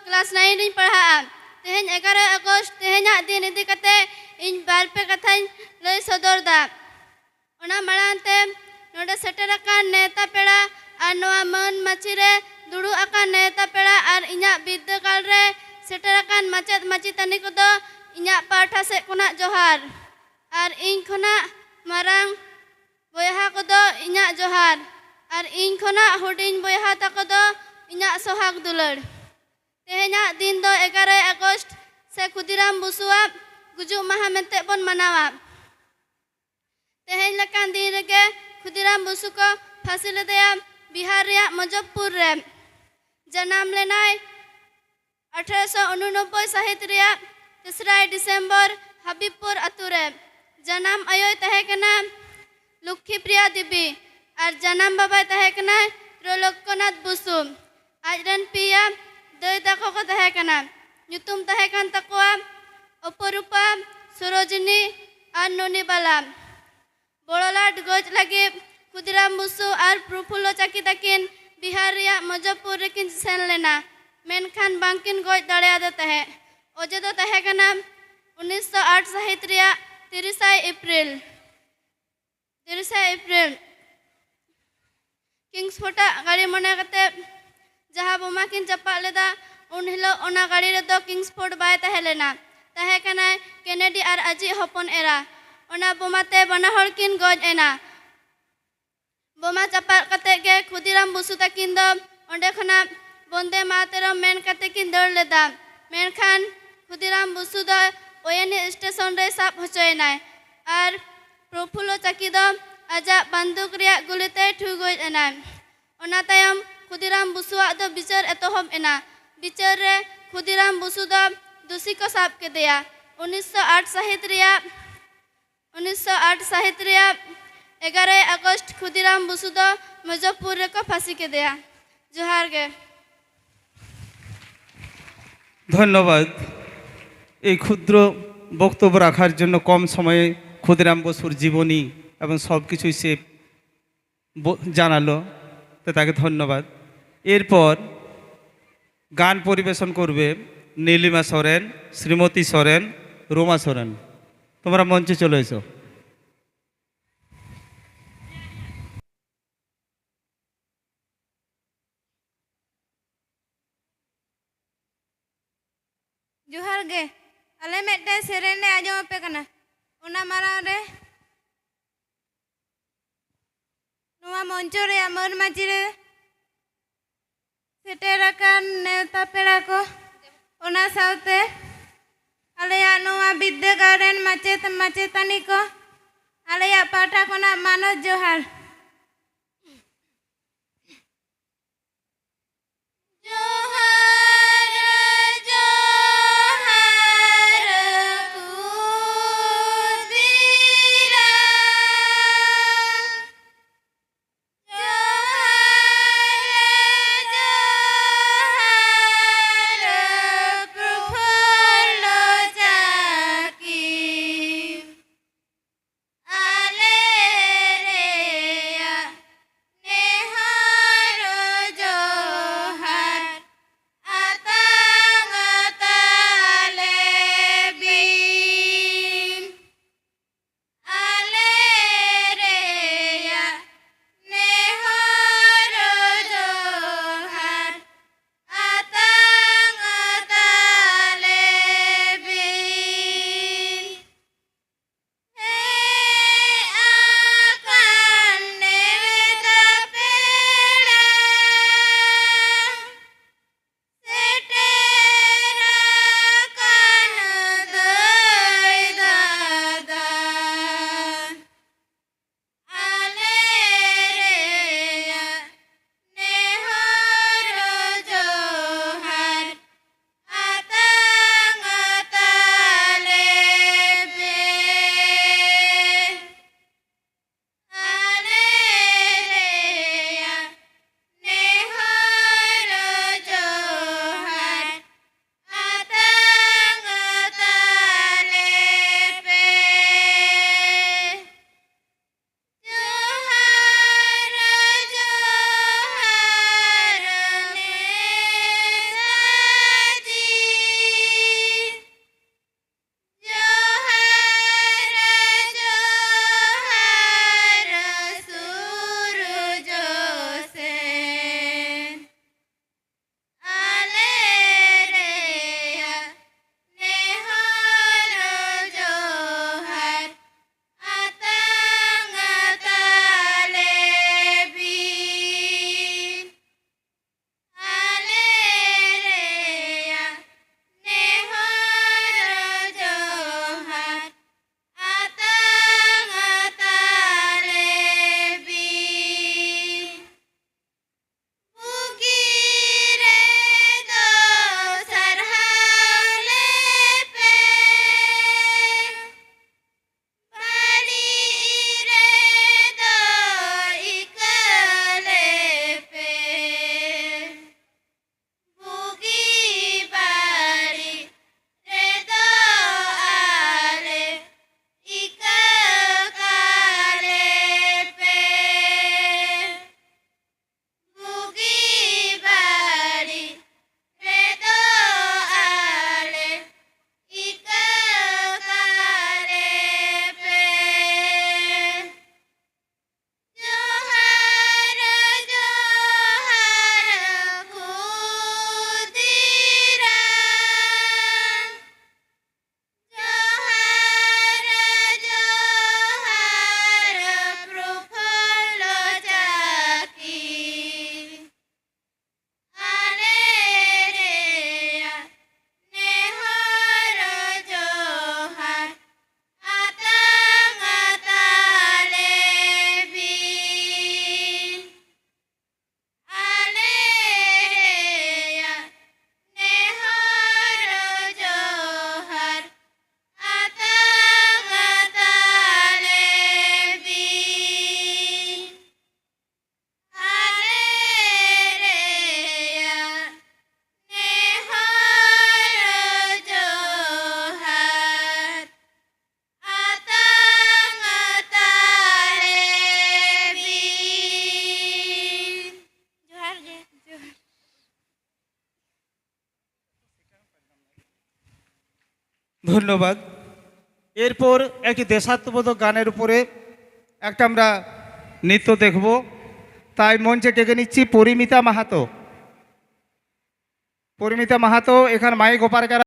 Class 9 ᱨᱤᱧ ᱯᱟᱲᱦᱟᱜᱼᱟ। तेहें 11 अगस्त तेहें दिन इदी कते इन बारपे कथा लय सदरदा। ओना माड़ांते नोडे सेटर आकान नेता पेड़ा और नोआ मन माची रे दुड़ु आकान नेता पेड़ा और इñा विद्यागार रे सेटर आकान माचेद माचितानी कोदो इñा पाठा से कोना जोहार और इन खोना मारांग बोयहा कोदो इñा जोहार और इन खोना हुडिंग बोयहा ताकोदो इñा सोहाग दुलड़। तेहें दिन दो 11 अगस्त से खुदीराम बसुआ गुजु माहा मेंते बन मनावा। तेहें लकान दिन रेगे खुदीराम बसु को फांसी लेदेया बिहार रिया मुजफ्फरपुर रे। जन्म लेनाय 1889 साहित रिया 3 दिसंबर हबीबपुर अतु रे। जन्म आयोय तहे कना लक्ष्मी प्रिया देवी और जन्म बाबा तहे कना त्रिलोकनाथ बसु। आजरन पिया दई ताको को तहे कना ᱧᱩᱛᱩᱢ तहे कान तकोआ अपरूपा सरोजिनी और नोनीबाला। बड़लाट गज लगे खुदीराम बसु और प्रफुल्ल चाकी तकिन बिहार रिया मुजफ्फरपुर रेकिन सेन लेना मेनखान बांकिन गज दाड़ेयादे तहे। ओजे दो तहे कना 1908 साहित रिया 30 अप्रैल किंग्सफोर्टा गाड़ी मने कते जहाँ बोमा किन चपा लेदा उन हिलो ओना गाड़ी रे दो किंग्सफोर्ट बाय तहे लेना तहे कना केनेडी और अजी हपन एरा ओना बोमाते बना हर किन गज एना। बोमा चपा कते गे खुदीराम बसु तकिन दो ओंडे खना बंदे मातरम मेन कते किन दौड़ लेदा। मेनखान खुदीराम बसु दो ओयनी स्टेशन रे साब होचोयनाय और प्रफुल्ल चाकी दो आजा बंदूक रिया गुलिते ठु गज एना। ओना तायम खुदीराम बसुआ दो विचार एतोहब एना। विचार रे खुदीराम बसु दो दोषी को साब केदेया। 1908 साहित रिया 11 अगस्त खुदीराम बसु दो मुजफ्फरपुर रे को फांसी केदेया। जोहार गे। धन्यवाद। এই ক্ষুদ্র বক্তব্য রাখার জন্য কম সময়ে ক্ষুদিরাম বসুর জীবনী এবং সব কিছুই সে জানালো, তো তাকে ধন্যবাদ। এরপর গান পরিবেশন করবে নীলিমা সোরেন, শ্রীমতী সোরেন, রোমা সোরেন। তোমরা মঞ্চে চলে এসো। जोहार गे। अले मेटे सेरेन ने आजम पे कना ओना मारा रे नुआ मंचो रे मन माची रे सेटेराकान नेता पेड़ा को ओना साउते आलेया नुआ विद्यागारन माचेत माचेतानी को आलेया पाठा कोना मानव जोहार। Ale re ধন্যবাদ। এরপর একটি দেশাত্মবোধক গানের উপরে একটা আমরা নৃত্য দেখব, তাই মঞ্চে ডেকে নিচ্ছি পরিমিতা মাহাতো। পরিমিতা মাহাতো এখানে মাইক অপারেটর